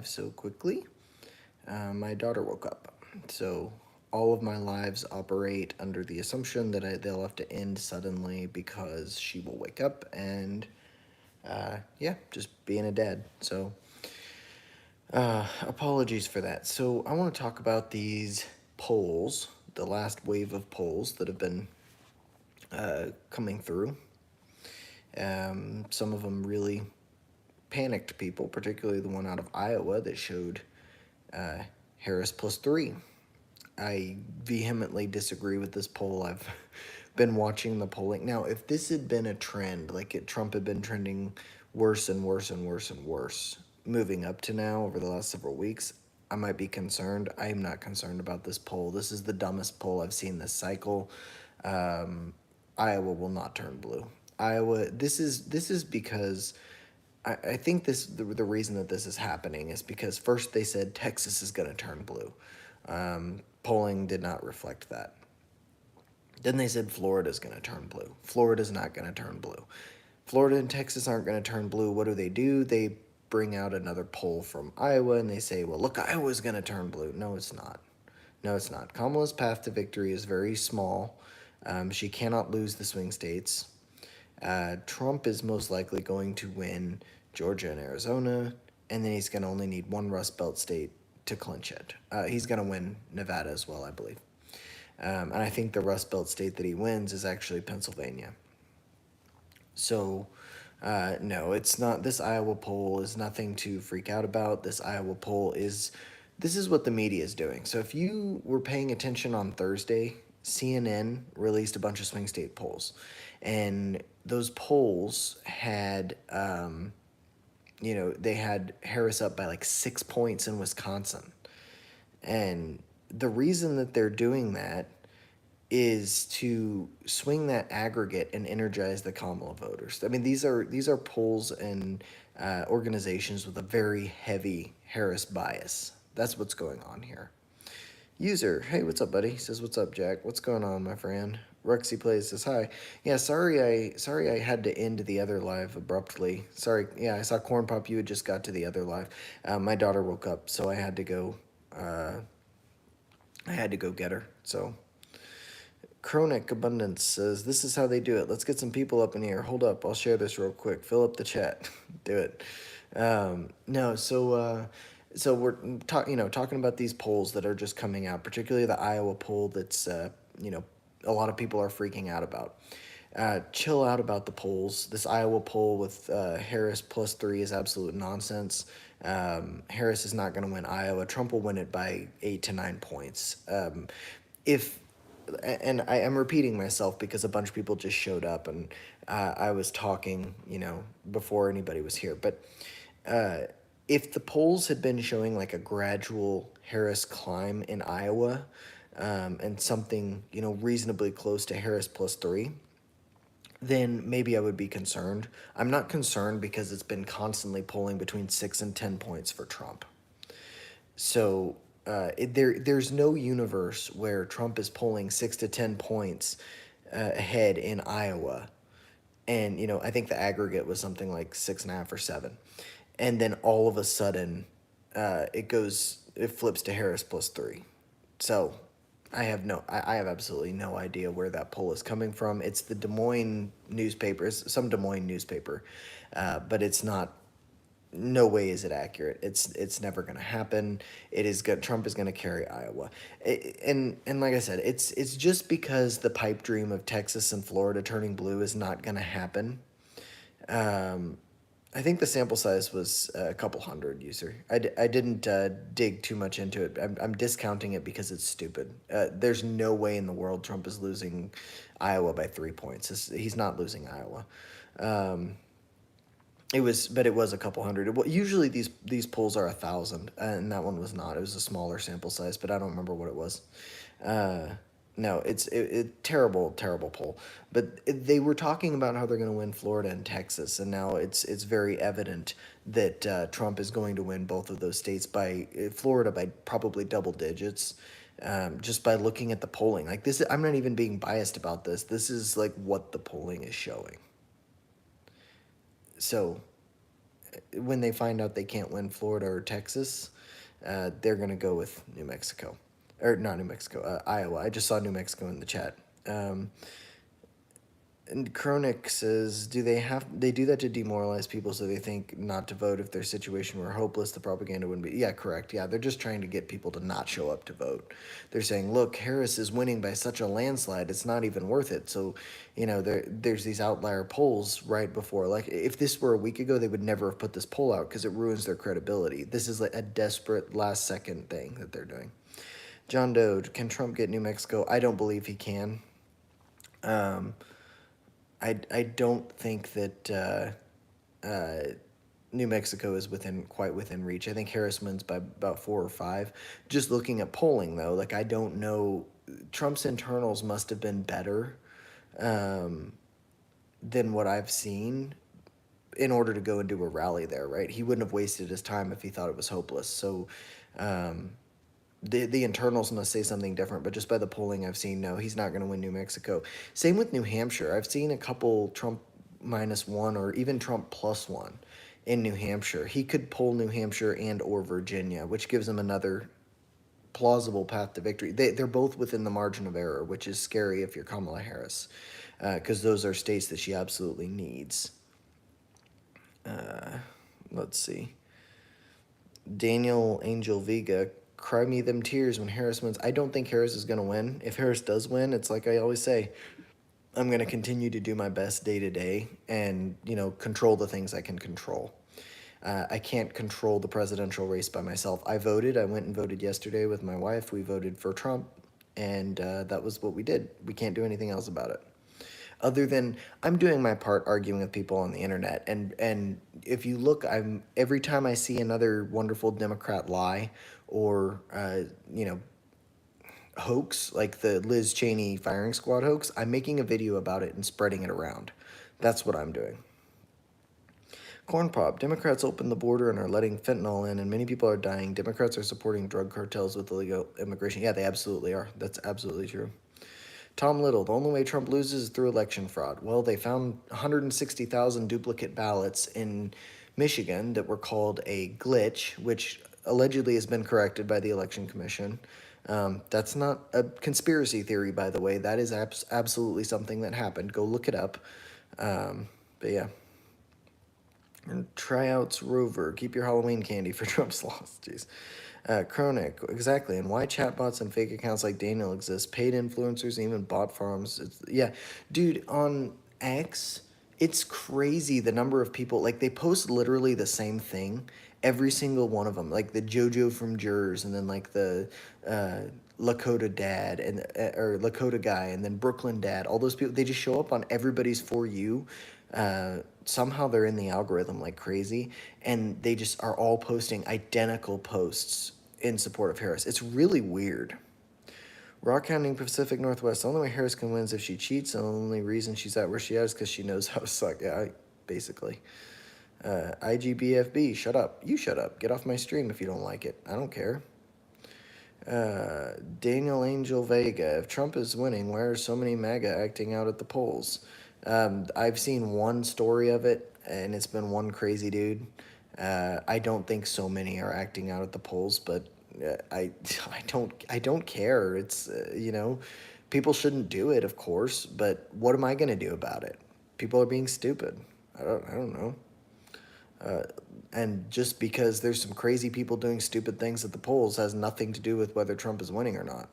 so quickly. My daughter woke up. So all of my lives operate under the assumption that they'll have to end suddenly because she will wake up and, yeah, just being a dad. So apologies for that. So I want to talk about these polls, the last wave of polls that have been coming through. Some of them really panicked people, particularly the one out of Iowa that showed Harris +3. I vehemently disagree with this poll. I've been watching the polling. Now, if this had been a trend, Trump had been trending worse and worse and worse and worse, moving up to now over the last several weeks, I might be concerned. I am not concerned about this poll. This is the dumbest poll I've seen this cycle. Iowa will not turn blue. Iowa. This is because I think the reason that this is happening is because first they said Texas is going to turn blue. Polling did not reflect that. Then they said Florida's going to turn blue. Florida's not going to turn blue. Florida and Texas aren't going to turn blue. What do? They bring out another poll from Iowa and they say, well, look, Iowa's going to turn blue. No, it's not. No, it's not. Kamala's path to victory is very small. She cannot lose the swing states. Trump is most likely going to win Georgia and Arizona, and then he's going to only need one Rust Belt state to clinch it. He's going to win Nevada as well, I believe. And I think the Rust Belt state that he wins is actually Pennsylvania. So, no, it's not. This Iowa poll is nothing to freak out about. This is what the media is doing. So, if you were paying attention on Thursday, CNN released a bunch of swing state polls. And those polls had, they had Harris up by like 6 points in Wisconsin. And the reason that they're doing that is to swing that aggregate and energize the Kamala voters. I mean, these are polls and organizations with a very heavy Harris bias. That's what's going on here. User, hey, what's up, buddy? Says, what's up, Jack? What's going on, my friend? Rexy Plays says, hi. Yeah, sorry I had to end the other live abruptly. Sorry, yeah, I saw Corn Pop, you had just got to the other live. My daughter woke up, so I had to go, get her, so. Chronic Abundance says, this is how they do it. Let's get some people up in here. Hold up, I'll share this real quick. Fill up the chat. Do it. No, so we're talking about these polls that are just coming out, particularly the Iowa poll that's, a lot of people are freaking out about. Chill out about the polls. This Iowa poll with Harris +3 is absolute nonsense. Harris is not going to win Iowa. Trump will win it by 8 to 9 points. If and I am repeating myself because a bunch of people just showed up and I was talking, before anybody was here. But if the polls had been showing like a gradual Harris climb in Iowa and something, reasonably close to Harris +3, then maybe I would be concerned. I'm not concerned because it's been constantly polling between 6 and 10 points for Trump. So there's no universe where Trump is polling 6 to 10 points ahead in Iowa, and I think the aggregate was something like 6.5 or 7, and then all of a sudden, it flips to Harris +3. So I have absolutely no idea where that poll is coming from. It's the Des Moines newspaper, some Des Moines newspaper, but it's not. No way is it accurate. It's never going to happen. It is good. Trump is going to carry Iowa, and like I said, it's just because the pipe dream of Texas and Florida turning blue is not going to happen. I think the sample size was a couple hundred, user. I didn't dig too much into it. I'm discounting it because it's stupid. There's no way in the world Trump is losing Iowa by 3 points. He's not losing Iowa. It was a couple hundred. Usually these polls are 1,000, and that one was not. It was a smaller sample size, but I don't remember what it was. No, it's terrible, terrible poll. But they were talking about how they're going to win Florida and Texas, and now it's very evident that Trump is going to win both of those states by Florida by probably double digits. Just by looking at the polling, like this, I'm not even being biased about this. This is like what the polling is showing. So, when they find out they can't win Florida or Texas, they're going to go with New Mexico. Or not New Mexico, Iowa. I just saw New Mexico in the chat. And Chronic says, do they do that to demoralize people so they think not to vote if their situation were hopeless, the propaganda wouldn't be. Yeah, correct. Yeah, they're just trying to get people to not show up to vote. They're saying, look, Harris is winning by such a landslide, it's not even worth it. So, there's these outlier polls right before. Like, if this were a week ago, they would never have put this poll out because it ruins their credibility. This is like a desperate last second thing that they're doing. John Doe, can Trump get New Mexico? I don't believe he can. I don't think that New Mexico is quite within reach. I think Harris wins by about 4 or 5. Just looking at polling though, like I don't know, Trump's internals must have been better than what I've seen in order to go and do a rally there, right? He wouldn't have wasted his time if he thought it was hopeless. So the internals must say something different, but just by the polling I've seen, no, he's not going to win New Mexico. Same with New Hampshire. I've seen a couple Trump -1 or even Trump +1 in New Hampshire. He could pull New Hampshire and or Virginia, which gives him another plausible path to victory. They're both within the margin of error, which is scary if you're Kamala Harris, because those are states that she absolutely needs. Let's see. Daniel Angel Vega, cry me them tears when Harris wins. I don't think Harris is going to win. If Harris does win, it's like I always say, I'm going to continue to do my best day to day and, control the things I can control. I can't control the presidential race by myself. I voted. I went and voted yesterday with my wife. We voted for Trump, and that was what we did. We can't do anything else about it. Other than I'm doing my part arguing with people on the internet, and if you look, I'm every time I see another wonderful Democrat lie or hoax like the Liz Cheney firing squad hoax, I'm making a video about it and spreading it around. That's what I'm doing. Corn Pop, Democrats opened the border and are letting fentanyl in, and many people are dying. Democrats are supporting drug cartels with illegal immigration. Yeah, they absolutely are. That's absolutely true. Tom Little, the only way Trump loses is through election fraud. Well, they found 160,000 duplicate ballots in Michigan that were called a glitch, which allegedly has been corrected by the Election Commission. That's not a conspiracy theory, by the way. That is absolutely something that happened. Go look it up. But yeah. And tryouts Rover. Keep your Halloween candy for Trump's loss. Jeez. Chronic, exactly. And why chatbots and fake accounts like Daniel exist? Paid influencers, even bot farms. Yeah, dude, on X, it's crazy the number of people. Like, they post literally the same thing, every single one of them. Like the JoJo from Jurors, and then like the Lakota dad, and or Lakota guy, and then Brooklyn dad. All those people, they just show up on everybody's For You. Somehow they're in the algorithm like crazy, and they just are all posting identical posts in support of Harris. It's really weird. Rock County, Pacific Northwest. The only way Harris can win is if she cheats. And the only reason she's at where she is because she knows how to suck. Yeah, basically. IGBFB, shut up. You shut up. Get off my stream if you don't like it. I don't care. Daniel Angel Vega. If Trump is winning, why are so many MAGA acting out at the polls? I've seen one story of it, and it's been one crazy dude. I don't think so many are acting out at the polls, but I don't care. It's people shouldn't do it, of course, but what am I gonna do about it? People are being stupid. I don't know. And just because there's some crazy people doing stupid things at the polls has nothing to do with whether Trump is winning or not.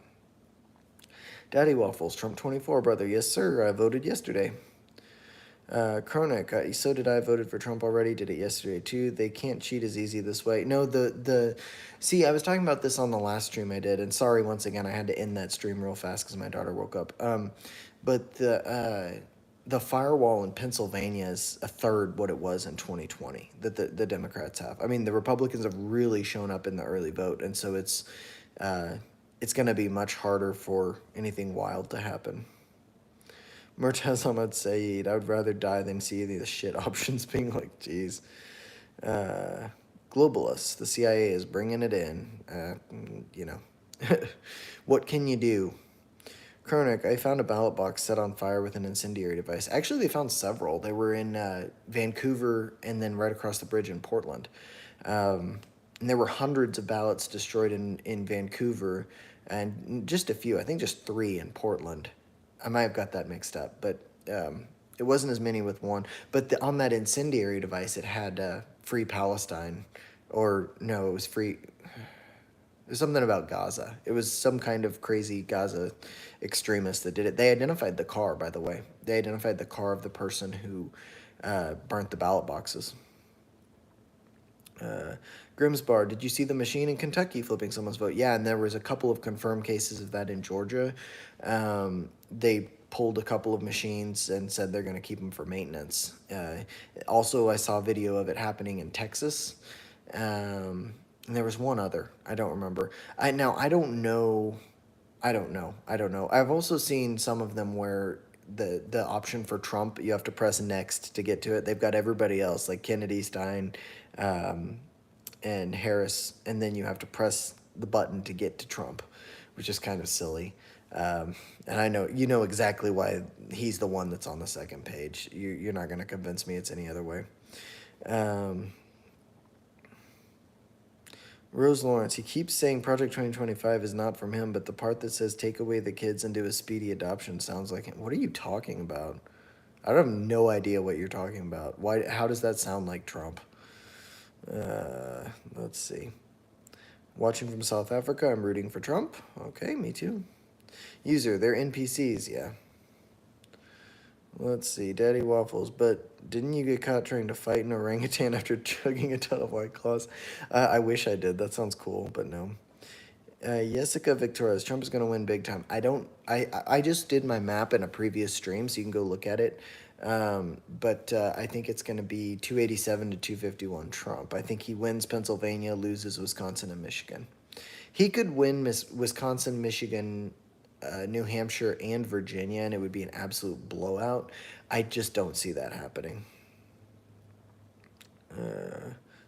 Daddy Waffles, Trump 24, brother. Yes, sir. I voted yesterday. Chronic, so did I. Voted for Trump already. Did it yesterday too. They can't cheat as easy this way. No, see, I was talking about this on the last stream I did, and sorry once again I had to end that stream real fast because my daughter woke up. But the firewall in Pennsylvania is a third what it was in 2020 that the Democrats have. I mean, the Republicans have really shown up in the early vote, and so it's going to be much harder for anything wild to happen. Murtaz Ahmad Saeed, I would rather die than see any of the shit options being like, geez. Globalists, the CIA is bringing it in. What can you do? Kronik, I found a ballot box set on fire with an incendiary device. Actually, they found several. They were in Vancouver and then right across the bridge in Portland. And there were hundreds of ballots destroyed in Vancouver and just a few, I think just three in Portland. I might have got that mixed up, but it wasn't as many with one. But on that incendiary device, it had Free Palestine, or no, it was Free. It was something about Gaza. It was some kind of crazy Gaza extremist that did it. They identified the car, by the way. They identified the car of the person who burnt the ballot boxes. Grimsbar, did you see the machine in Kentucky flipping someone's vote? Yeah, and there was a couple of confirmed cases of that in Georgia. They pulled a couple of machines and said they're going to keep them for maintenance. Also, I saw a video of it happening in Texas. And there was one other. I don't remember. I don't know. I don't know. I don't know. I've also seen some of them where the option for Trump, you have to press next to get to it. They've got everybody else like Kennedy, Stein, um, and Harris, and then you have to press the button to get to Trump, which is kind of silly. And I know you know exactly why he's the one that's on the second page. You're not going to convince me it's any other way. Rose Lawrence, he keeps saying Project 2025 is not from him, but the part that says take away the kids and do a speedy adoption sounds like him. What are you talking about? I have no idea what you're talking about. Why? How does that sound like Trump? Let's see. Watching from South Africa, I'm rooting for Trump. Okay, me too. User, they're NPCs, yeah. Let's see, Daddy Waffles, but didn't you get caught trying to fight an orangutan after chugging a ton of White Claws? I wish I did. That sounds cool, but no. Jessica Victoria's, Trump is going to win big time. I just did my map in a previous stream, so you can go look at it. But I think it's going to be 287 to 251 Trump. I think he wins Pennsylvania, loses Wisconsin and Michigan. He could win Wisconsin, Michigan, New Hampshire, and Virginia, and it would be an absolute blowout. I just don't see that happening.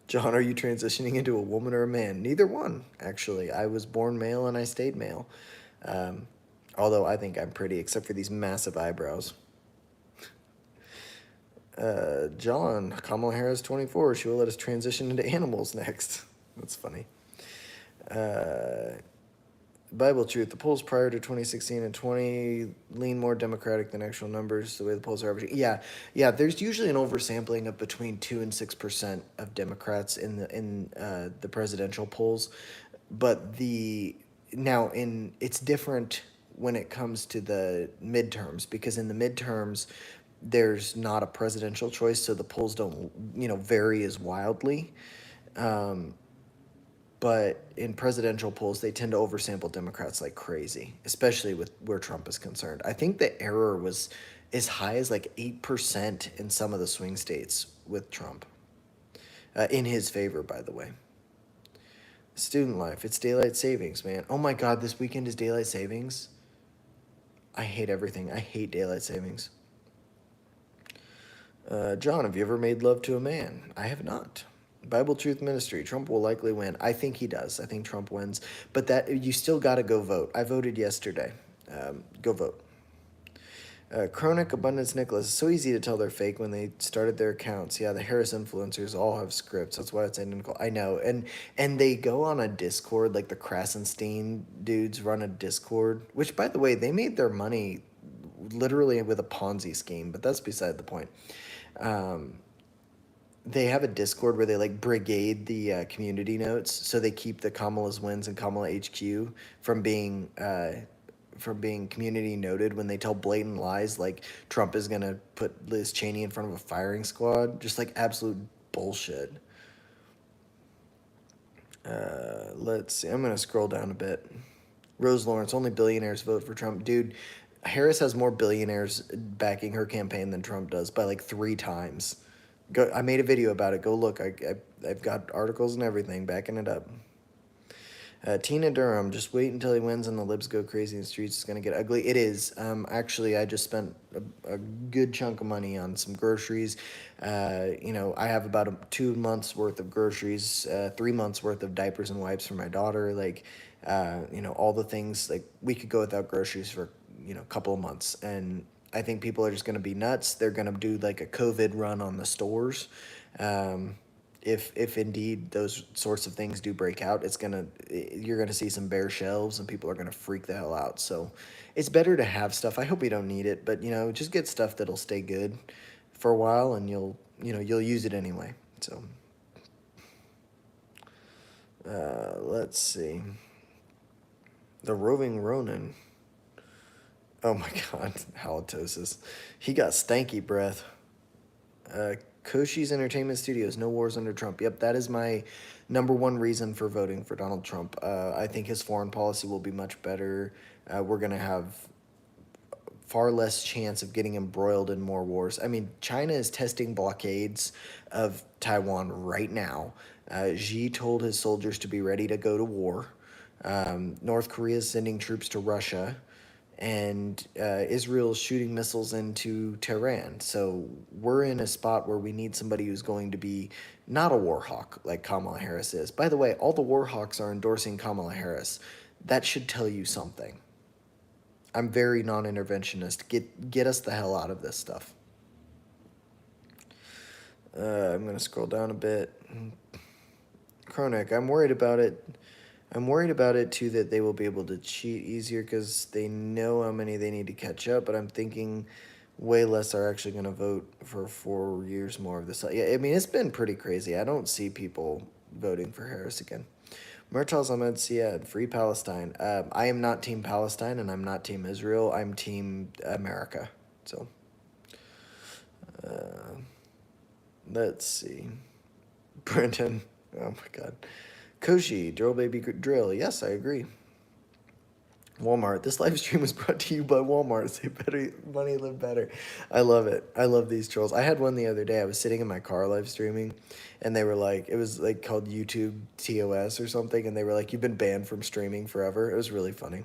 John, are you transitioning into a woman or a man? Neither one, actually. I was born male and I stayed male. Although I think I'm pretty, except for these massive eyebrows. John, Kamala Harris 24. She will let us transition into animals next. That's funny. Bible truth. The polls prior to 2016 and 20 lean more Democratic than actual numbers. The way the polls are averaging. Yeah. There's usually an oversampling of between 2 and 6% of Democrats in the presidential polls, but it's different when it comes to the midterms, because in the midterms there's not a presidential choice, so the polls don't vary as wildly. But in presidential polls, they tend to oversample Democrats like crazy, especially with where Trump is concerned. I think the error was as high as like 8% in some of the swing states with Trump. In his favor, by the way. Student life. It's daylight savings, man. Oh my God, this weekend is daylight savings. I hate everything. I hate daylight savings. John, have you ever made love to a man? I have not. Bible Truth Ministry. Trump will likely win. I think he does. I think Trump wins. But that you still got to go vote. I voted yesterday. Go vote. Chronic Abundance Nicholas. It's so easy to tell they're fake when they started their accounts. Yeah, the Harris influencers all have scripts. That's why it's identical. I know. And they go on a Discord, like the Krasenstein dudes run a Discord, which, by the way, they made their money literally with a Ponzi scheme, but that's beside the point. They have a Discord where they like brigade the community notes, so they keep the Kamala's wins and Kamala HQ from being community noted when they tell blatant lies like Trump is gonna put Liz Cheney in front of a firing squad. Just like absolute bullshit. Let's see. I'm gonna scroll down a bit. Rose Lawrence, only billionaires vote for Trump. Dude, Harris has more billionaires backing her campaign than Trump does by like 3 times. I made a video about it. Go look. I've got articles and everything backing it up. Tina Durham, just wait until he wins and the libs go crazy in the streets. It's going to get ugly. It is. Actually, I just spent a good chunk of money on some groceries. I have about 2 months worth of groceries, 3 months worth of diapers and wipes for my daughter. Like, all the things, like we could go without groceries for couple of months. And I think people are just going to be nuts. They're going to do like a COVID run on the stores. Um, if indeed those sorts of things do break out, you're gonna see some bare shelves and people are gonna freak the hell out. So it's better to have stuff. I hope we don't need it, but just get stuff that'll stay good for a while, and you'll use it anyway. So let's see. The roving Ronin. Oh my God, halitosis. He got stanky breath. Uh, Koshi's Entertainment Studios, no wars under Trump. Yep, that is my number one reason for voting for Donald Trump. I think his foreign policy will be much better. We're going to have far less chance of getting embroiled in more wars. I mean, China is testing blockades of Taiwan right now. Xi told his soldiers to be ready to go to war. North Korea is sending troops to Russia, and Israel's shooting missiles into Tehran. So we're in a spot where we need somebody who's going to be not a war hawk like Kamala Harris is. By the way, all the war hawks are endorsing Kamala Harris. That should tell you something. I'm very non-interventionist. Get us the hell out of this stuff. I'm gonna scroll down a bit. Chronic, I'm worried about it. I'm worried about it too, that they will be able to cheat easier because they know how many they need to catch up. But I'm thinking way less are actually going to vote for 4 years more of this. Yeah, I mean, it's been pretty crazy. I don't see people voting for Harris again. Murtaz Ahmed Siad, Free Palestine. I am not Team Palestine and I'm not Team Israel. I'm Team America. So, uh, let's see. Brendan, oh my God. Koshi, Drill Baby Drill. Yes, I agree. Walmart. This live stream was brought to you by Walmart. Say better money, live better. I love it. I love these trolls. I had one the other day. I was sitting in my car live streaming, and they were like, it was like called YouTube TOS or something, and they were like, you've been banned from streaming forever. It was really funny.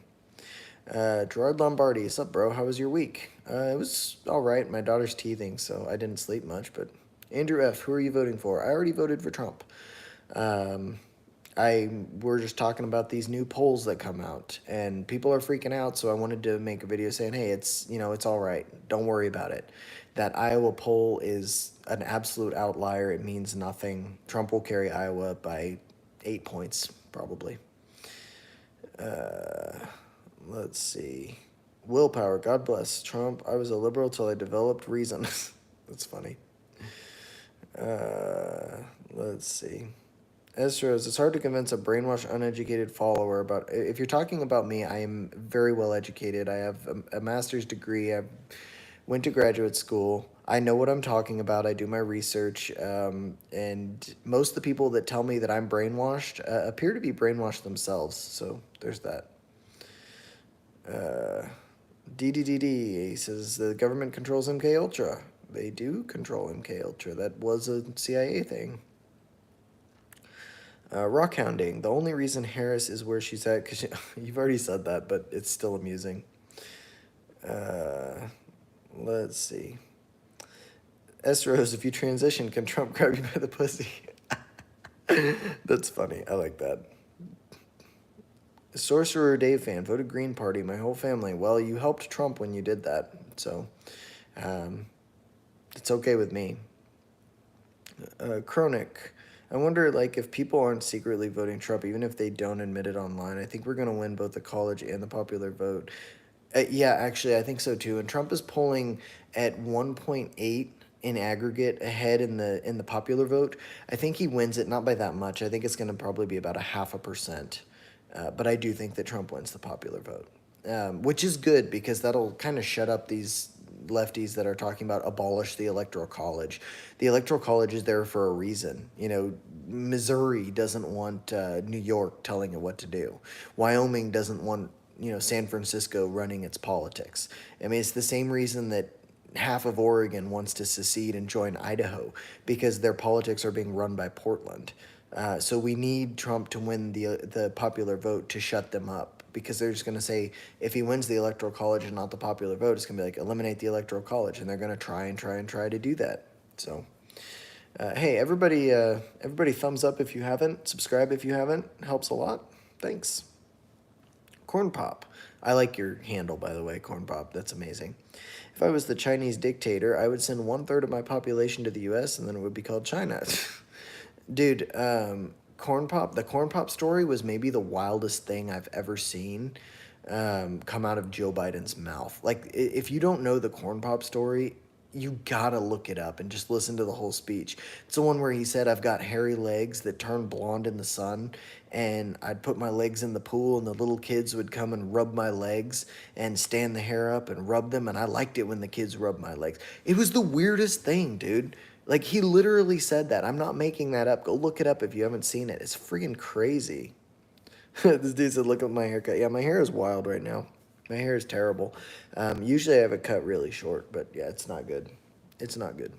Gerard Lombardi, what's up, bro? How was your week? It was all right. My daughter's teething, so I didn't sleep much. But Andrew F., who are you voting for? I already voted for Trump. We're just talking about these new polls that come out, and people are freaking out. So I wanted to make a video saying, hey, it's all right. Don't worry about it. That Iowa poll is an absolute outlier. It means nothing. Trump will carry Iowa by 8 points, probably. Let's see. Willpower. God bless Trump. I was a liberal till I developed reason. That's funny. Let's see. Estros, it's hard to convince a brainwashed, uneducated follower about. If you're talking about me, I am very well educated. I have a master's degree. I went to graduate school. I know what I'm talking about. I do my research. And most of the people that tell me that I'm brainwashed appear to be brainwashed themselves. So there's that. DDDD says the government controls MK Ultra. They do control MK Ultra. That was a CIA thing. Rockhounding. The only reason Harris is where she's at, because you've already said that, but it's still amusing. Let's see. Estros, if you transition, can Trump grab you by the pussy? That's funny. I like that. Sorcerer Dave fan, voted Green Party, my whole family. Well, you helped Trump when you did that, so it's okay with me. Chronic. I wonder, like, if people aren't secretly voting Trump, even if they don't admit it online. I think we're going to win both the college and the popular vote. Yeah, actually, I think so too. And Trump is polling at 1.8 in aggregate ahead in the popular vote. I think he wins it, not by that much. I think it's going to probably be about 0.5%. But I do think that Trump wins the popular vote, which is good because that'll kind of shut up these lefties that are talking about abolish the electoral college. The electoral college is there for a reason. Missouri doesn't want New York telling it what to do. Wyoming doesn't want San Francisco running its politics. I mean, it's the same reason that half of Oregon wants to secede and join Idaho, because their politics are being run by Portland. So we need Trump to win the popular vote to shut them up, because they're just going to say, if he wins the electoral college and not the popular vote, it's going to be like, eliminate the electoral college, and they're going to try to do that. So, hey, everybody thumbs up if you haven't, subscribe if you haven't, helps a lot. Thanks. Corn Pop. I like your handle, by the way, Corn Pop. That's amazing. If I was the Chinese dictator, I would send 1/3 of my population to the U.S. and then it would be called China. Dude, Corn Pop, the Corn Pop story was maybe the wildest thing I've ever seen come out of Joe Biden's mouth. Like, if you don't know the Corn Pop story, you gotta look it up and just listen to the whole speech. It's the one where he said, I've got hairy legs that turn blonde in the sun, and I'd put my legs in the pool, and the little kids would come and rub my legs and stand the hair up and rub them, and I liked it when the kids rubbed my legs. It was the weirdest thing, dude. Like, he literally said that. I'm not making that up. Go look it up if you haven't seen it. It's freaking crazy. This dude said, look at my haircut. Yeah, my hair is wild right now. My hair is terrible. Usually I have it cut really short, but yeah, it's not good. It's not good.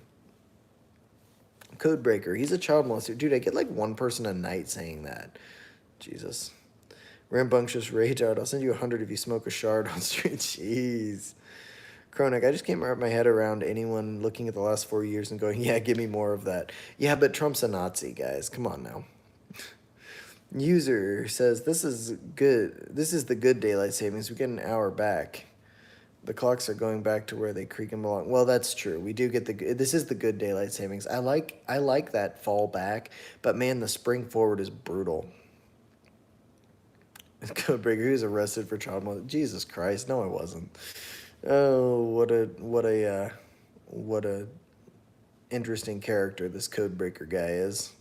Codebreaker. He's a child molester. Dude, I get like one person a night saying that. Jesus. Rambunctious rage out. I'll send you 100 if you smoke a shard on street. Jeez. Kronik, I just can't wrap my head around anyone looking at the last 4 years and going, yeah, give me more of that. Yeah, but Trump's a Nazi, guys. Come on now. User says, this is good. This is the good daylight savings. We get an hour back. The clocks are going back to where they creak and belong. Well, that's true. We do get this is the good daylight savings. I like that fall back, but man, the spring forward is brutal. Codebreaker, who's arrested for child molestation? Jesus Christ, no, I wasn't. Oh, what a interesting character this Codebreaker guy is.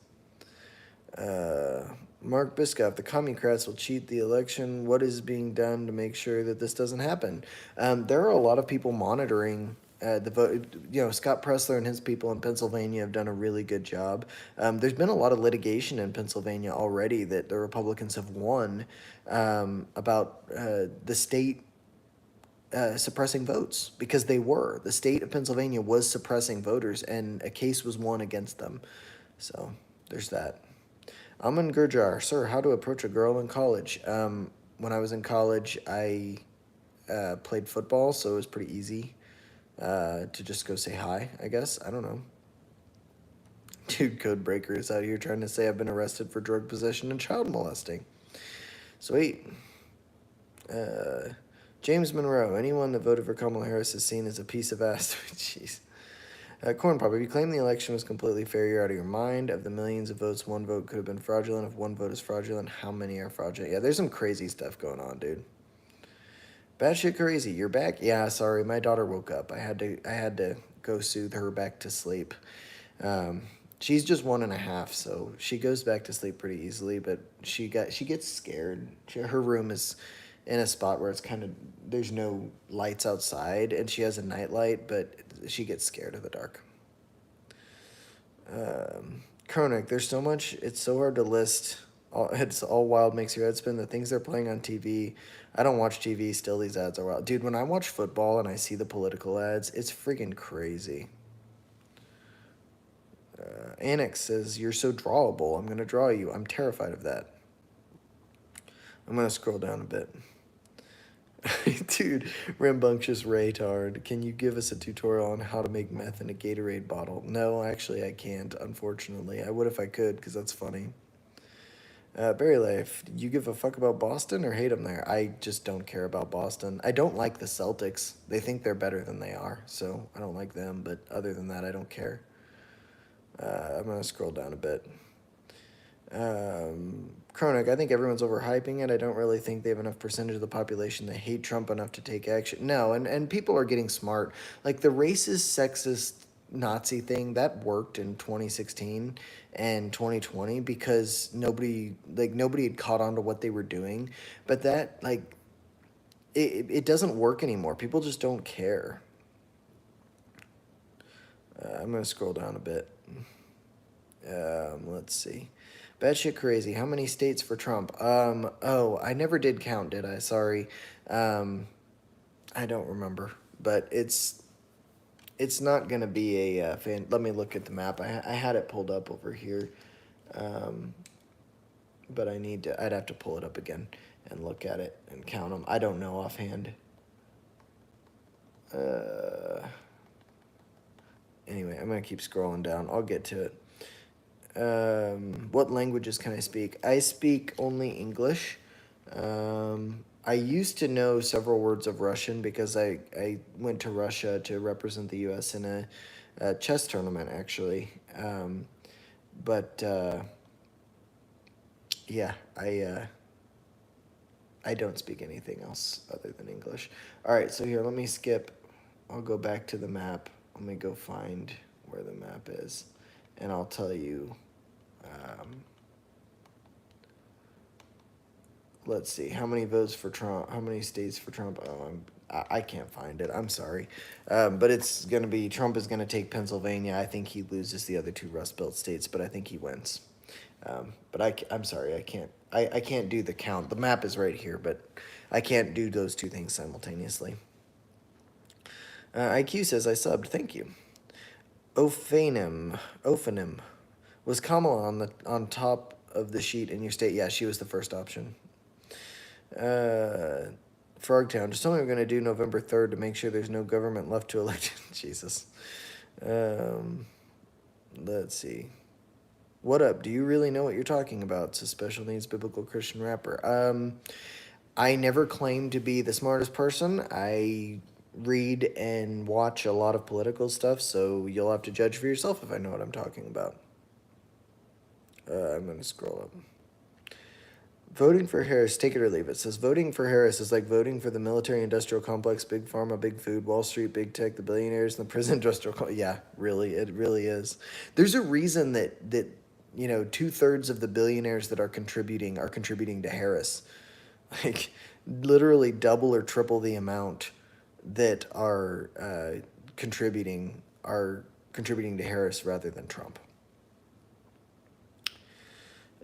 Mark Biscoff, the Communicrats will cheat the election. What is being done to make sure that this doesn't happen? There are a lot of people monitoring the vote. You know, Scott Pressler and his people in Pennsylvania have done a really good job. There's been a lot of litigation in Pennsylvania already that the Republicans have won about the state suppressing votes because the state of Pennsylvania was suppressing voters and a case was won against them. So there's that. Aman Gurjar, sir, how to approach a girl in college? When I was in college, I played football, so it was pretty easy to just go say hi, I guess. I don't know. Dude, Codebreaker is out here trying to say I've been arrested for drug possession and child molesting. Sweet. James Monroe, anyone that voted for Kamala Harris is seen as a piece of ass. Jeez. Corn Pop, if you claim the election was completely fair, you're out of your mind. Of the millions of votes, one vote could have been fraudulent. If one vote is fraudulent, how many are fraudulent? Yeah, there's some crazy stuff going on, dude. Batshit crazy. You're back? Yeah, sorry, my daughter woke up. I had to go soothe her back to sleep. She's just 1.5, so she goes back to sleep pretty easily. But she gets scared. Her room is in a spot where it's kind of there's no lights outside, and she has a nightlight, but she gets scared of the dark. Kronik, there's so much. It's so hard to list. It's all wild, makes your head spin. The things they're playing on TV. I don't watch TV. Still, these ads are wild, dude. When I watch football and I see the political ads, it's freaking crazy. Annex says, you're so drawable. I'm going to draw you. I'm terrified of that. I'm going to scroll down a bit. Dude, rambunctious retard. Can you give us a tutorial on how to make meth in a Gatorade bottle? No, actually, I can't, unfortunately. I would if I could, because that's funny. Barry Life, you give a fuck about Boston or hate them there? I just don't care about Boston. I don't like the Celtics. They think they're better than they are, so I don't like them. But other than that, I don't care. I'm going to scroll down a bit. Kronik, I think everyone's overhyping it. I don't really think they have enough percentage of the population that hate Trump enough to take action. No, and people are getting smart. Like the racist, sexist, Nazi thing, that worked in 2016 and 2020 because nobody had caught on to what they were doing. But that, like, it doesn't work anymore. People just don't care. I'm going to scroll down a bit. Let's see. Batshit crazy. How many states for Trump? Oh, I never did count, did I? Sorry. I don't remember. But it's not going to be a fan. Let me look at the map. I had it pulled up over here. But I'd have to pull it up again and look at it and count them. I don't know offhand. Anyway, I'm going to keep scrolling down. I'll get to it. What languages can I speak? I speak only English. I used to know several words of Russian because I went to Russia to represent the U.S. in a chess tournament, actually. But yeah, I don't speak anything else other than English. All right, so here, let me skip. I'll go back to the map. Let me go find where the map is, and I'll tell you. Um, let's see, how many votes for Trump? How many states for Trump? Oh, I can't find it. I'm sorry, but it's gonna be Trump is gonna take Pennsylvania. I think he loses the other two Rust Belt states, but I think he wins. But I'm sorry, I can't. I can't do the count. The map is right here, but I can't do those two things simultaneously. IQ says I subbed. Thank you. Ophanim. Was Kamala on top of the sheet in your state? Yeah, she was the first option. Frogtown. Just tell me what we're gonna do November 3rd to make sure there's no government left to elect. Jesus. Um, let's see. What up? Do you really know what you're talking about? It's a special needs biblical Christian rapper. I never claim to be the smartest person. I read and watch a lot of political stuff, so you'll have to judge for yourself if I know what I'm talking about. I'm gonna scroll up. Voting for Harris, take it or leave it. Says voting for Harris is like voting for the military-industrial complex, big pharma, big food, Wall Street, big tech, the billionaires, and the prison industrial. Yeah, really, it really is. There's a reason that 2/3 of the billionaires that are contributing to Harris, like literally double or triple the amount that are contributing to Harris rather than Trump.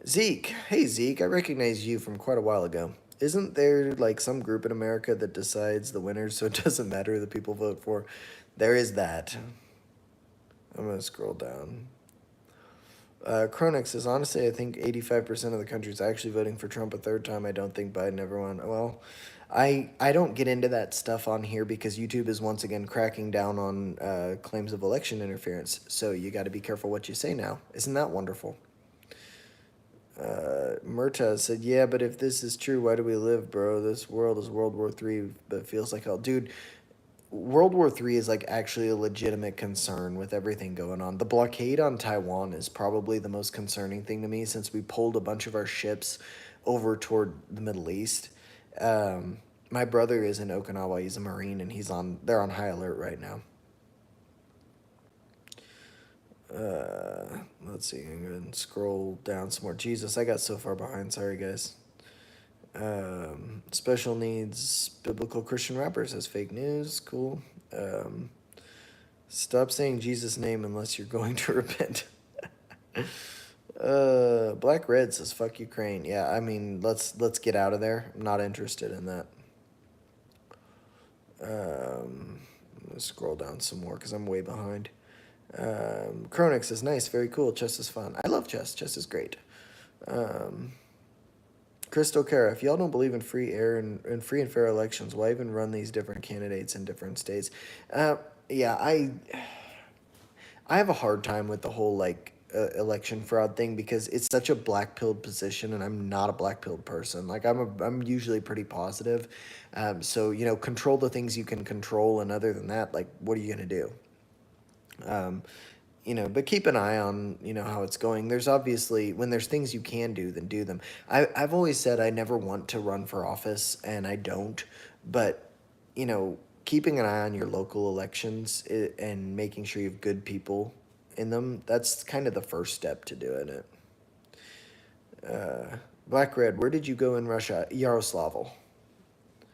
Zeke, hey Zeke, I recognize you from quite a while ago. Isn't there like some group in America that decides the winners so it doesn't matter who the people vote for? There is that. I'm gonna scroll down. Chronix says, honestly, I think 85% of the country is actually voting for Trump a third time. I don't think Biden ever won. Well, I don't get into that stuff on here because YouTube is once again cracking down on claims of election interference. So you got to be careful what you say now. Isn't that wonderful? Murtaz said, yeah, but if this is true, why do we live, bro? This world is World War III, but feels like hell. Dude, World War III is like actually a legitimate concern with everything going on. The blockade on Taiwan is probably the most concerning thing to me since we pulled a bunch of our ships over toward the Middle East. My brother is in Okinawa. He's a Marine, and they're on high alert right now. Let's see. I'm gonna scroll down some more. Jesus, I got so far behind. Sorry, guys. Special needs biblical Christian rappers as fake news. Cool. Stop saying Jesus' name unless you're going to repent. Black Red says fuck Ukraine. Yeah, I mean let's get out of there. I'm not interested in that. I'm gonna scroll down some more because I'm way behind. Chronix is nice, very cool. Chess is fun. I love chess. Chess is great. Crystal Cara, if y'all don't believe in free free and fair elections, why even run these different candidates in different states? Yeah, I have a hard time with the whole election fraud thing because it's such a black pilled position, and I'm not a black pilled person. Like I'm usually pretty positive. So control the things you can control, and other than that, like what are you gonna do? But keep an eye on, how it's going. There's obviously, when there's things you can do, then do them. I've always said I never want to run for office, and I don't. But, keeping an eye on your local elections and making sure you have good people in them, that's kind of the first step to doing it. Black Red, where did you go in Russia? Yaroslavl.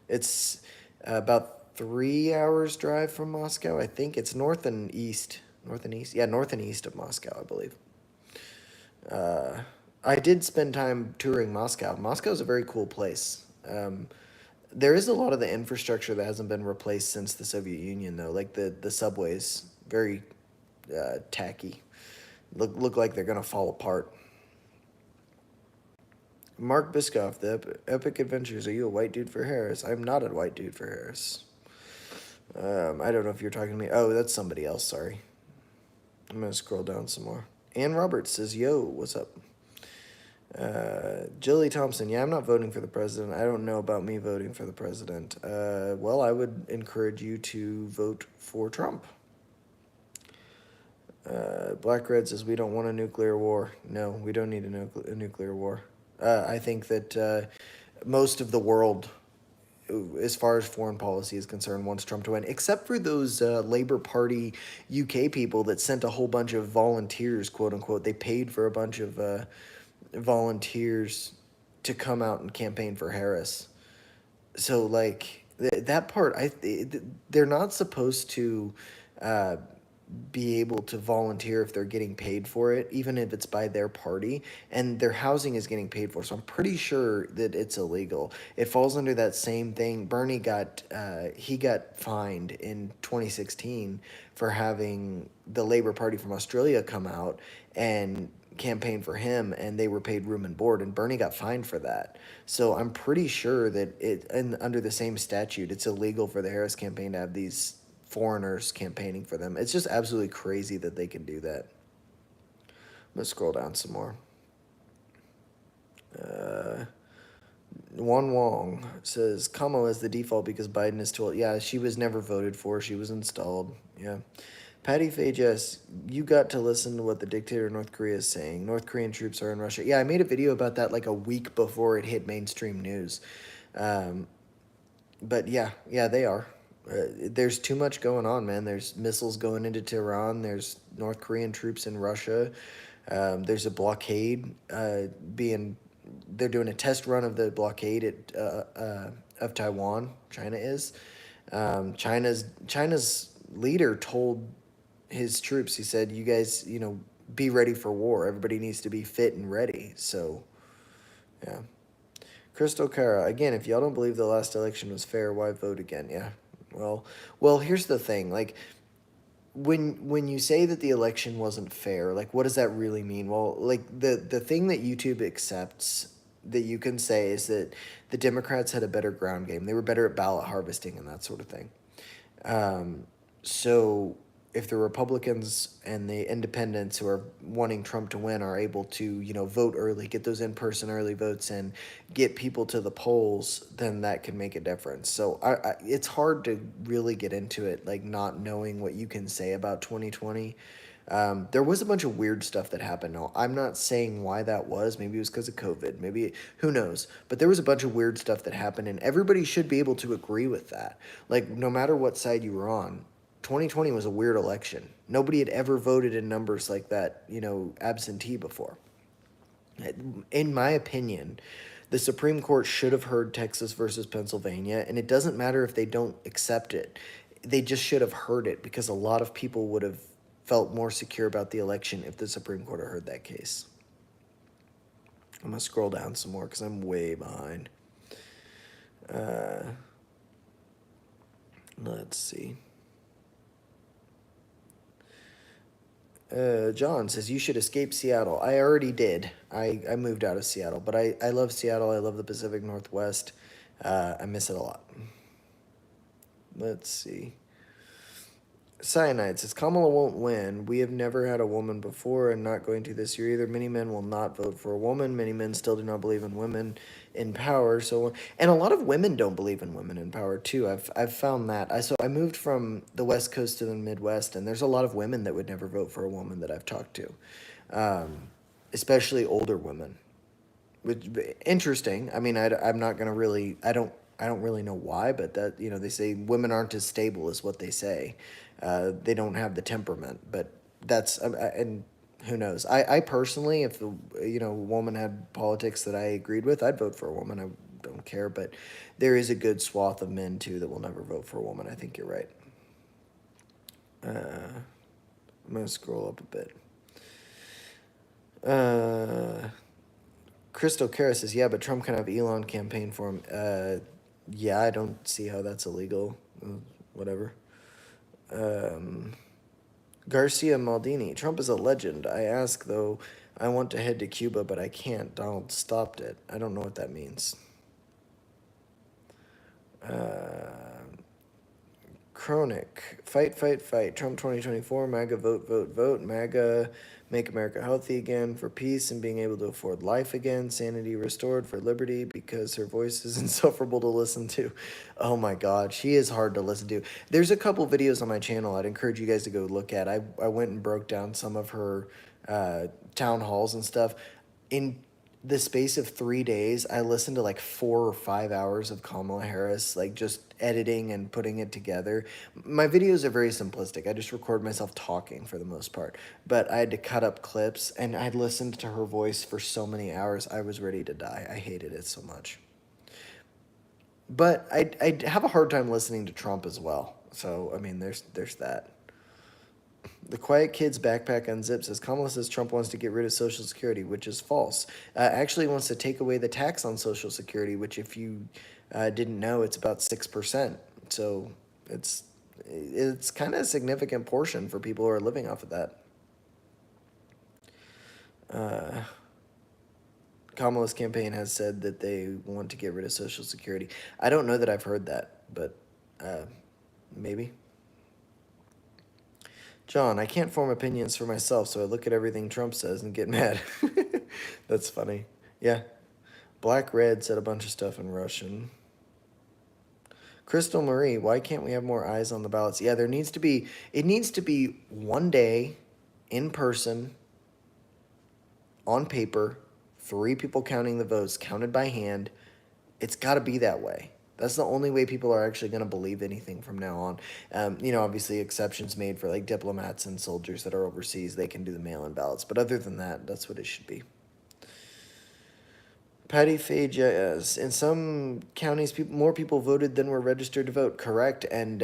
It's about 3 hours drive from Moscow. I think it's north and east. North and east? Yeah, north and east of Moscow, I believe. I did spend time touring Moscow. Moscow is a very cool place. There is a lot of the infrastructure that hasn't been replaced since the Soviet Union, though. Like the subways, very tacky. Look like they're gonna fall apart. Mark Biscoff, the Epic Adventures. Are you a white dude for Harris? I'm not a white dude for Harris. I don't know if you're talking to me. Oh, that's somebody else. Sorry. I'm gonna scroll down some more. Ann Roberts says, "Yo, what's up?" Jilly Thompson, yeah, I'm not voting for the president. I don't know about me voting for the president. Well, I would encourage you to vote for Trump. Black Red says we don't want a nuclear war. No, we don't need a nuclear war. I think that most of the world, as far as foreign policy is concerned, wants Trump to win, except for those Labour Party UK people that sent a whole bunch of volunteers, quote unquote. They paid for a bunch of volunteers to come out and campaign for Harris. So like that part, they're not supposed to uh, be able to volunteer if they're getting paid for it, even if it's by their party, and their housing is getting paid for. So I'm pretty sure that it's illegal. It falls under that same thing. Bernie got he got fined in 2016 for having the Labour Party from Australia come out and campaign for him, and they were paid room and board, and Bernie got fined for that. So I'm pretty sure that under the same statute, it's illegal for the Harris campaign to have these foreigners campaigning for them. It's just absolutely crazy that they can do that. I'm gonna scroll down some more. Uh, Wan Wong says Kamala is the default because Biden is told. Yeah, she was never voted for. She was installed. Yeah. Patty Fajes, you got to listen to what the dictator of North Korea is saying. North Korean troops are in Russia. Yeah, I made a video about that like a week before it hit mainstream news. Um, but yeah, they are. There's too much going on, man. There's missiles going into Tehran. There's North Korean troops in Russia. There's a blockade being. They're doing a test run of the blockade of Taiwan. China is. China's leader told his troops. He said, "You guys, be ready for war. Everybody needs to be fit and ready." So, yeah. Crystal Cara, again, if y'all don't believe the last election was fair, why vote again? Yeah. Well, here's the thing. Like when you say that the election wasn't fair, like what does that really mean? Well, like the thing that YouTube accepts that you can say is that the Democrats had a better ground game. They were better at ballot harvesting and that sort of thing. Um, so if the Republicans and the independents who are wanting Trump to win are able to, vote early, get those in-person early votes in, get people to the polls, then that can make a difference. So it's hard to really get into it, like not knowing what you can say about 2020. There was a bunch of weird stuff that happened. Now, I'm not saying why that was. Maybe it was because of COVID. Maybe, who knows? But there was a bunch of weird stuff that happened, and everybody should be able to agree with that. Like, no matter what side you were on, 2020 was a weird election. Nobody had ever voted in numbers like that, absentee before. In my opinion, the Supreme Court should have heard Texas versus Pennsylvania, and it doesn't matter if they don't accept it. They just should have heard it because a lot of people would have felt more secure about the election if the Supreme Court had heard that case. I'm going to scroll down some more because I'm way behind. Let's see. John says you should escape Seattle. I already did. I moved out of Seattle, but I love Seattle. I love the Pacific Northwest. I miss it a lot. Let's see. Cyanide says Kamala won't win. We have never had a woman before and not going to this year either. Many men will not vote for a woman. Many men still do not believe in women in power. So, and a lot of women don't believe in women in power too. I've found that. I moved from the West Coast to the Midwest, and there's a lot of women that would never vote for a woman that I've talked to, especially older women. Which interesting. I mean, I'm not gonna really. I don't really know why, but that they say women aren't as stable as what they say. They don't have the temperament, but that's and who knows. I personally, if a woman had politics that I agreed with, I'd vote for a woman. I don't care, but there is a good swath of men too that will never vote for a woman. I think you're right. I'm gonna scroll up a bit. Crystal Cara says, yeah, but Trump can have Elon campaign for him. Yeah, I don't see how that's illegal. Whatever. Garcia Maldini, Trump is a legend. I ask, though, I want to head to Cuba, but I can't. Donald stopped it. I don't know what that means. Chronic. Fight, fight, fight. Trump 2024. MAGA, vote, vote, vote. MAGA, make America healthy again for peace and being able to afford life again. Sanity restored for liberty because her voice is insufferable to listen to. Oh my God. She is hard to listen to. There's a couple videos on my channel I'd encourage you guys to go look at. I went and broke down some of her town halls and stuff. In the space of 3 days, I listened to like 4 or 5 hours of Kamala Harris, like just editing and putting it together. My videos are very simplistic. I just record myself talking for the most part, but I had to cut up clips and I'd listened to her voice for so many hours. I was ready to die. I hated it so much. But I'd have a hard time listening to Trump as well. So, I mean, there's that. The Quiet Kid's backpack unzips says Kamala says Trump wants to get rid of Social Security, which is false. Actually, wants to take away the tax on Social Security, which, if you didn't know, it's about 6%. So it's kind of a significant portion for people who are living off of that. Kamala's campaign has said that they want to get rid of Social Security. I don't know that I've heard that, but maybe. John, I can't form opinions for myself, so I look at everything Trump says and get mad. That's funny. Yeah. Black Red said a bunch of stuff in Russian. Crystal Marie, why can't we have more eyes on the ballots? Yeah, it needs to be one day in person, on paper, 3 people counting the votes, counted by hand. It's got to be that way. That's the only way people are actually going to believe anything from now on. Obviously exceptions made for like diplomats and soldiers that are overseas. They can do the mail-in ballots. But other than that, that's what it should be. Patty Fage, yes. In some counties, more people voted than were registered to vote. Correct. And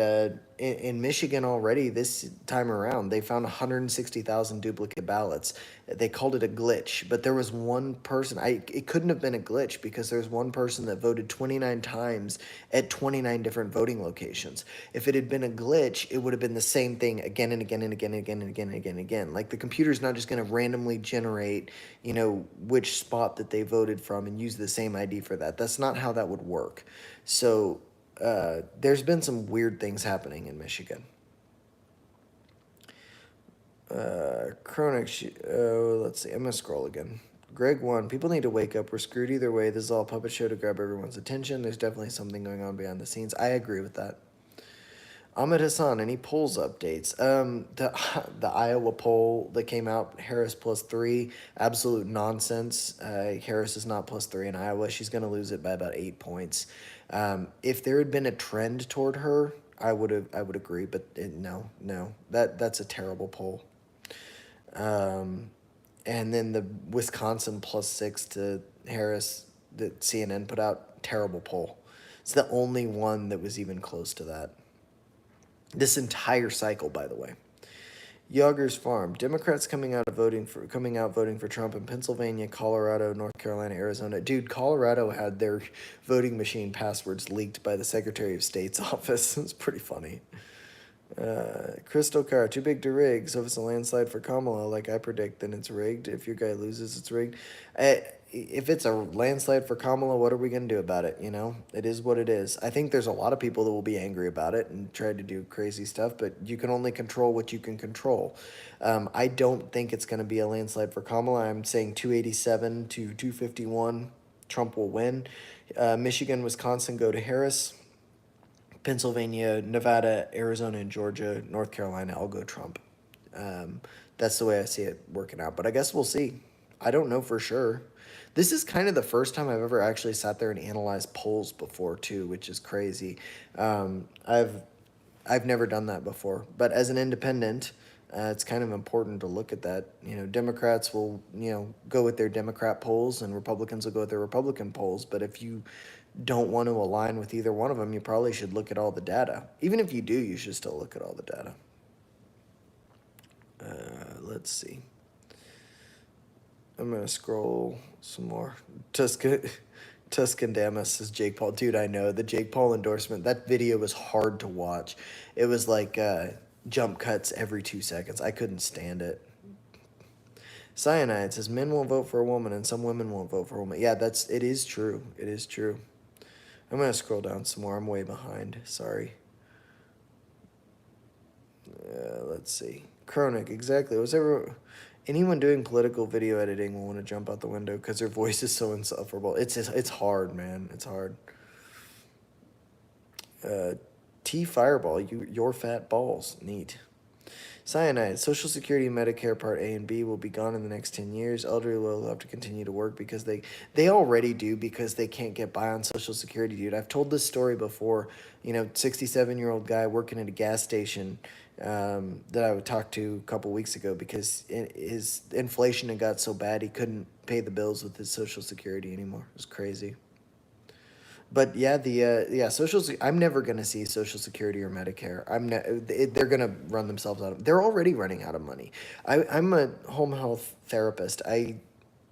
in Michigan already, this time around, they found 160,000 duplicate ballots. They called it a glitch, but there was one person. It couldn't have been a glitch because there's one person that voted 29 times at 29 different voting locations. If it had been a glitch, it would have been the same thing again and again and again and again and again and again and again. Like, the computer's not just going to randomly generate, which spot that they voted from and use the same ID for that. That's not how that would work. So there's been some weird things happening in Michigan. Chronic, let's see, I'm going to scroll again. Greg 1, people need to wake up. We're screwed either way. This is all a puppet show to grab everyone's attention. There's definitely something going on behind the scenes. I agree with that. Ahmed Hassan, any polls updates? The Iowa poll that came out, Harris +3, absolute nonsense. Harris is not +3 in Iowa. She's going to lose it by about 8 points. If there had been a trend toward her, I would agree, but no, that's a terrible poll. And then the Wisconsin +6 to Harris that CNN put out, terrible poll. It's the only one that was even close to that. This entire cycle, by the way. Yoggers Farm. Democrats coming out voting for Trump in Pennsylvania, Colorado, North Carolina, Arizona. Dude, Colorado had their voting machine passwords leaked by the Secretary of State's office. It's pretty funny. Crystal Car, too big to rig. So if it's a landslide for Kamala, like I predict, then it's rigged. If your guy loses, it's rigged. If it's a landslide for Kamala, what are we going to do about it? It is what it is. I think there's a lot of people that will be angry about it and try to do crazy stuff, but you can only control what you can control. I don't think it's going to be a landslide for Kamala. I'm saying 287 to 251. Trump will win. Michigan, Wisconsin go to Harris. Pennsylvania, Nevada, Arizona, and Georgia, North Carolina, I'll go Trump. That's the way I see it working out. But I guess we'll see. I don't know for sure. This is kind of the first time I've ever actually sat there and analyzed polls before, too, which is crazy. I've never done that before. But as an independent, it's kind of important to look at that. Democrats will, go with their Democrat polls, and Republicans will go with their Republican polls. But if you don't want to align with either one of them, you probably should look at all the data. Even if you do, you should still look at all the data. Let's see. I'm going to scroll some more. Tuscan Damas says Jake Paul. Dude, I know. The Jake Paul endorsement, that video was hard to watch. It was like jump cuts every 2 seconds. I couldn't stand it. Cyanide says men won't vote for a woman and some women won't vote for a woman. Yeah, it is true. It is true. I'm going to scroll down some more. I'm way behind. Sorry. Let's see. Chronic, exactly. Was ever anyone doing political video editing will want to jump out the window because their voice is so insufferable. It's hard, man. It's hard. Uh, T Fireball, your fat balls. Neat. Cyanide. Social Security, Medicare Part A and B will be gone in the next 10 years. Elderly will have to continue to work because they already do because they can't get by on Social Security, dude. I've told this story before. 67-year-old guy working at a gas station that I would talk to a couple weeks ago because his inflation had got so bad he couldn't pay the bills with his Social Security anymore. It was crazy. But yeah, I'm never gonna see Social Security or Medicare. They're gonna run themselves out of. They're already running out of money. I'm a home health therapist. I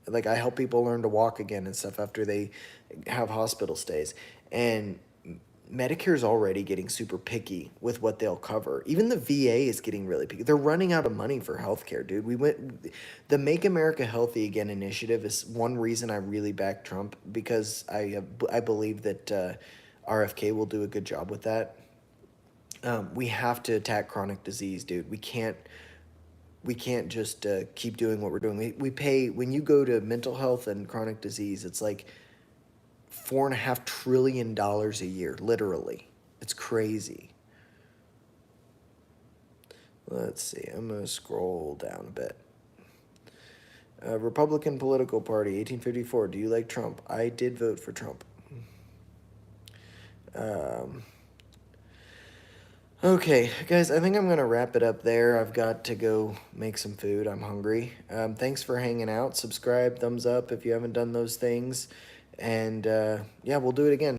help people learn to walk again and stuff after they have hospital stays, and Medicare is already getting super picky with what they'll cover. Even the VA is getting really picky. They're running out of money for healthcare, dude. The Make America Healthy Again initiative is one reason I really back Trump because I believe that RFK will do a good job with that. We have to attack chronic disease, dude. We can't just keep doing what we're doing. We pay when you go to mental health and chronic disease. It's like $4.5 trillion a year, literally. It's crazy. Let's see. I'm gonna scroll down a bit. Republican political party, 1854. Do you like Trump? I did vote for Trump. Um, okay, guys, I think I'm gonna wrap it up there. I've got to go make some food. I'm hungry. Thanks for hanging out. Subscribe, thumbs up if you haven't done those things. And yeah, we'll do it again.